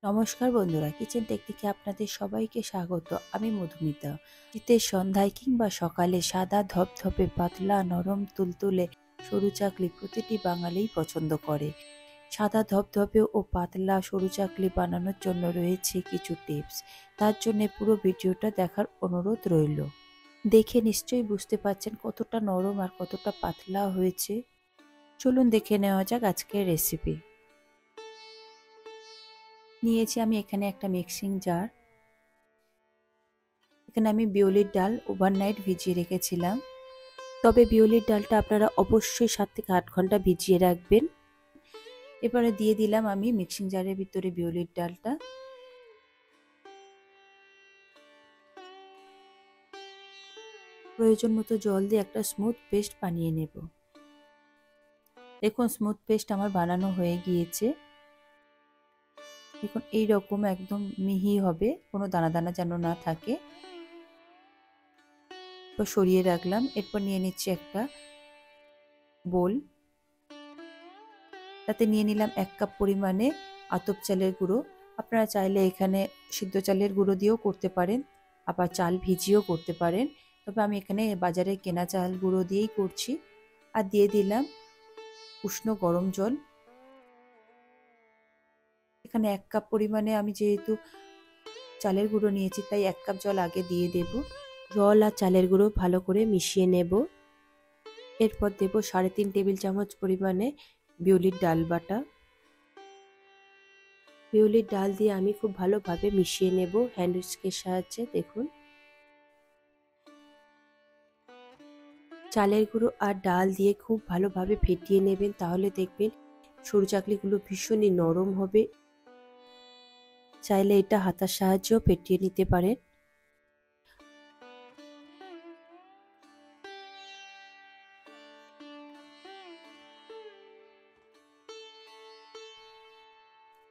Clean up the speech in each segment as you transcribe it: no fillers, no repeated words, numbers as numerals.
নমস্কার বন্ধুরা, কিচেন টেকনিকে আপনাদের সবাইকে স্বাগত। আমি মধুমিতা। শীতের সন্ধ্যায় কিংবা সকালে সাদা ধপধপে পাতলা নরম তুলতুলে সরু চাকলি প্রতিটি বাঙালিই পছন্দ করে। সাদা ধপধপে ও পাতলা সরু চাকলি বানানোর জন্য রয়েছে কিছু টিপস। তার জন্য পুরো ভিডিওটা দেখার অনুরোধ রইল। দেখে নিশ্চয়ই বুঝতে পারছেন কতটা নরম আর কতটা পাতলা হয়েছে। চলুন দেখে নেওয়া যাক আজকের রেসিপি। নিয়েছি আমি এখানে একটা মিক্সিং জার। এখানে আমি বিউলির ডাল ওভারনাইট ভিজিয়ে রেখেছিলাম। তবে বিউলির ডালটা আপনারা অবশ্যই 7 থেকে 8 ঘন্টা ভিজিয়ে রাখবেন। এবারে দিয়ে দিলাম আমি মিক্সিং জারের ভিতরে বিউলির ডালটা। প্রয়োজন মতো জল দিয়ে একটা স্মুথ পেস্ট বানিয়ে নেব। দেখুন স্মুথ পেস্ট আমার বানানো হয়ে গিয়েছে। দেখুন এইরকম একদম মিহি হবে, কোনো দানা দানা যেন না থাকে। সরিয়ে রাখলাম। এরপর নিয়ে নিচ্ছি একটা বোল। তাতে নিয়ে নিলাম 1 কাপ পরিমাণে আতপ চালের গুঁড়ো। আপনারা চাইলে এখানে সিদ্ধ চালের গুঁড়ো দিয়েও করতে পারেন, আবার চাল ভিজিয়েও করতে পারেন। তবে আমি এখানে বাজারে কেনা চাল গুঁড়ো দিয়েই করছি। আর দিয়ে দিলাম উষ্ণ গরম জল। এখানে 1 কাপ পরিমাণে আমি যেহেতু চালের গুঁড়ো নিয়েছি তাই 1 কাপ জল আগে দিয়ে দেব। জল আর চালের গুঁড়ো ভালো করে মিশিয়ে নেব। এরপর দেব 3.5 টেবিল চামচ পরিমাণে বিউলির ডাল বাটা। বিউলির ডাল দিয়ে আমি খুব ভালোভাবে মিশিয়ে নেব হ্যান্ড হুইস্কের সাহায্যে। দেখুন চালের গুঁড়ো আর ডাল দিয়ে খুব ভালোভাবে ফেটিয়ে নেবেন, তাহলে দেখবেন সরু চাকলিগুলো ভীষণই নরম হবে। চাইলে এটা হাতার সাহায্যেও ফেটিয়ে নিতে পারেন।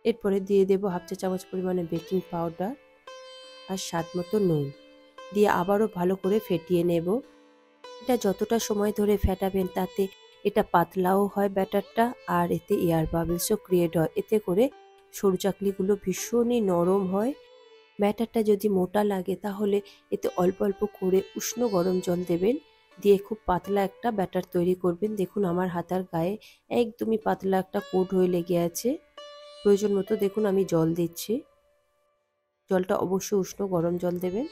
এরপরে দিয়ে দেব 1/2 চা চামচ পরিমাণে বেকিং পাউডার আর স্বাদ মতো নুন দিয়ে আবারও ভালো করে ফেটিয়ে নেব। এটা যতটা সময় ধরে ফেটাবেন তাতে এটা পাতলাও হয় ব্যাটারটা, আর এতে এয়ার বাবলসও ক্রিয়েট হয়। এতে করে সরু চাকলিগুলো ভীষণই নরম হয়। ব্যাটারটা যদি মোটা লাগে তাহলে এতে অল্প অল্প করে উষ্ণ গরম জল দেবেন, দিয়ে খুব পাতলা একটা ব্যাটার তৈরি করবেন। দেখুন আমার হাতার গায়ে একদমই পাতলা একটা কোট হয়ে লেগে আছে। প্রয়োজন মতো দেখুন আমি জল দিচ্ছি। জলটা অবশ্যই উষ্ণ গরম জল দেবেন।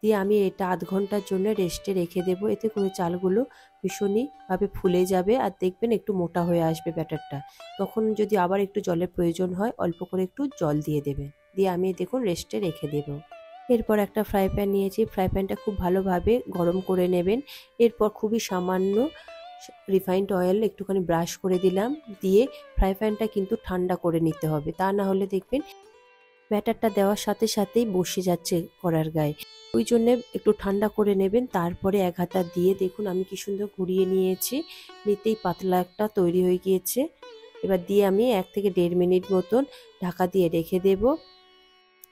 দিয়ে আমি এটা আধ ঘন্টার জন্য রেস্টে রেখে দেব। এতে করে চালগুলো ভীষণই ভাবে ফুলে যাবে আর দেখবেন একটু মোটা হয়ে আসবে ব্যাটারটা। তখন যদি আবার একটু জলের প্রয়োজন হয় অল্প করে একটু জল দিয়ে দেবেন। দিয়ে আমি দেখুন রেস্টে রেখে দেব। এরপর একটা ফ্রাই প্যান নিয়েছি। ফ্রাই প্যানটা খুব ভালোভাবে গরম করে নেবেন। এরপর খুবই সামান্য রিফাইন্ড অয়েল একটুখানি ব্রাশ করে দিলাম। দিয়ে ফ্রাই প্যানটা কিন্তু ঠান্ডা করে নিতে হবে, তা না হলে দেখবেন ব্যাটারটা দেওয়ার সাথে সাথেই বসে যাচ্ছে কড়ার গায়ে। ওই জন্য একটু ঠান্ডা করে নেবেন। তারপরে এক হাতা দিয়ে দেখুন আমি কি সুন্দর ঘুরিয়ে নিয়েছি। নিতেই পাতলা একটা তৈরি হয়ে গিয়েছে। এবার দিয়ে আমি 1 থেকে 1.5 মিনিট মতন ঢাকা দিয়ে রেখে দেব।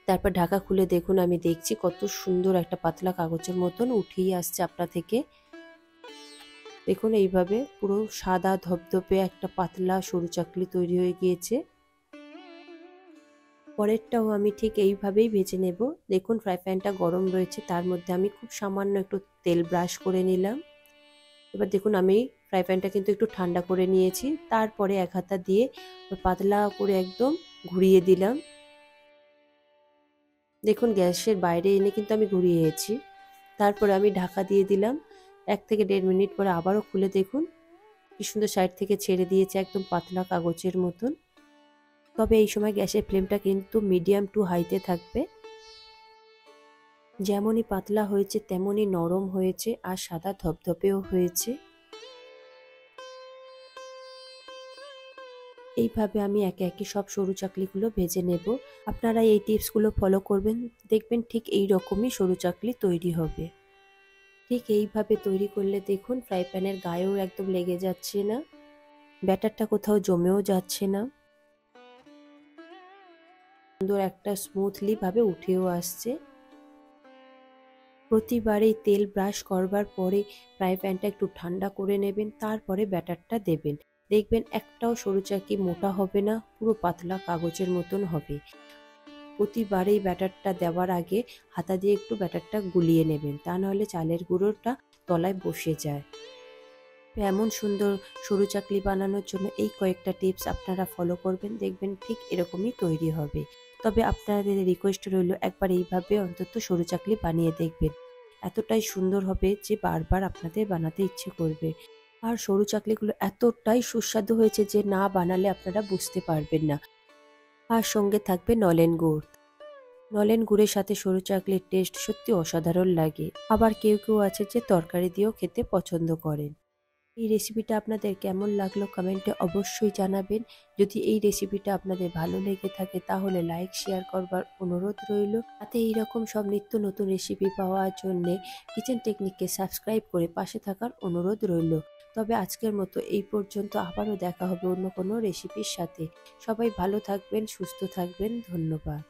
তারপর ঢাকা খুলে দেখুন আমি দেখছি কত সুন্দর একটা পাতলা কাগজের মতন উঠেই আসছে আপনা থেকে। দেখুন এইভাবে পুরো সাদা ধপধপে একটা পাতলা সরু চাকলি তৈরি হয়ে গিয়েছে। পরেরটাও আমি ঠিক এইভাবেই ভেজে নেব। দেখুন ফ্রাই প্যানটা গরম রয়েছে, তার মধ্যে আমি খুব সামান্য একটু তেল ব্রাশ করে নিলাম। এবার দেখুন আমি ফ্রাই প্যানটা কিন্তু একটু ঠান্ডা করে নিয়েছি। তারপরে এক হাতা দিয়ে পাতলা করে একদম ঘুরিয়ে দিলাম। দেখুন গ্যাসের বাইরে এনে কিন্তু আমি ঘুরিয়েছি। তারপরে আমি ঢাকা দিয়ে দিলাম। 1 থেকে 1.5 মিনিট পরে আবারও খুলে দেখুন কি সুন্দর সাইড থেকে ছেড়ে দিয়েছে একদম পাতলা কাগজের মতন। তবে এই সময় গ্যাসের ফ্লেমটা কিন্তু মিডিয়াম টু হাইতে থাকবে। যেমনই পাতলা হয়েছে তেমনই নরম হয়েছে আর সাদা ধপধপেও হয়েছে। এইভাবে আমি একে একে সব সরু চাকলিগুলো ভেজে নেব। আপনারা এই টিপসগুলো ফলো করবেন, দেখবেন ঠিক এই রকমই সরু চাকলি তৈরি হবে। ঠিক এইভাবে তৈরি করলে দেখুন ফ্রাই প্যানের গায়েও একদম লেগে যাচ্ছে না, ব্যাটারটা কোথাও জমেও যাচ্ছে না, সুন্দর একটা স্মুথলি ভাবে উঠেও আসছে। প্রতিবারেই তেল ব্রাশ করবার পরে ফ্রাই প্যানটা একটু ঠান্ডা করে নেবেন, তারপরে ব্যাটারটা দেবেন। দেখবেন একটাও সরু চাকি মোটা হবে না, পুরো পাতলা কাগজের মতন হবে। প্রতিবার এই ব্যাটারটা দেওয়ার আগে হাতা দিয়ে একটু ব্যাটারটা গুলিয়ে নেবেন, তা নাহলে চালের গুঁড়োটা তলায় বসে যায়। এমন সুন্দর সরু চাকলি বানানোর জন্য এই কয়েকটা টিপস আপনারা ফলো করবেন, দেখবেন ঠিক এরকমই তৈরি হবে। তবে আপনাদের রিকোয়েস্ট রইল একবার এইভাবে অন্তত সরু চাকলি বানিয়ে দেখবেন, এতটাই সুন্দর হবে যে বারবার আপনাদের বানাতে ইচ্ছে করবে। আর সরু চাকলিগুলো এতটাই সুস্বাদু হয়েছে যে না বানালে আপনারা বুঝতে পারবেন না। আর সঙ্গে থাকবে নলেন গুড়। নলেন গুড়ের সাথে সরু চাকলির টেস্ট সত্যি অসাধারণ লাগে। আবার কেউ কেউ আছে যে তরকারি দিয়েও খেতে পছন্দ করেন। এই রেসিপিটা আপনাদের কেমন লাগলো কমেন্টে অবশ্যই জানাবেন। যদি এই রেসিপিটা আপনাদের ভালো লেগে থাকে তাহলে লাইক শেয়ার করবার অনুরোধ রইল। তাতে এইরকম সব নিত্য নতুন রেসিপি পাওয়ার জন্যে কিচেন টেকনিককে সাবস্ক্রাইব করে পাশে থাকার অনুরোধ রইল। তবে আজকের মতো এই পর্যন্ত, আবারও দেখা হবে অন্য কোনো রেসিপির সাথে। সবাই ভালো থাকবেন, সুস্থ থাকবেন, ধন্যবাদ।